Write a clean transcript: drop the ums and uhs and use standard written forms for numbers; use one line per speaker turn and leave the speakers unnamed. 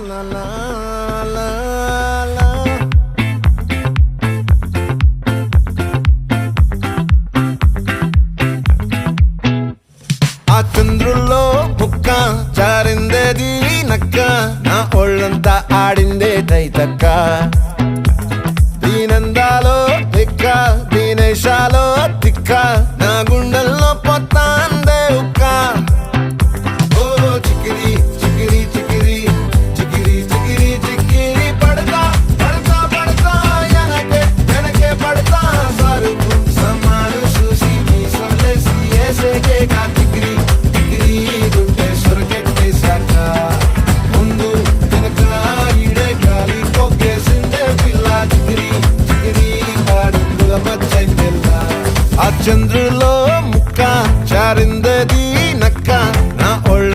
la la la la la. ఆ చంద్రుల్లో బుక్క చారిందేది నక్క నా ఒళ్ళంతా ఆడిందే తైతక్క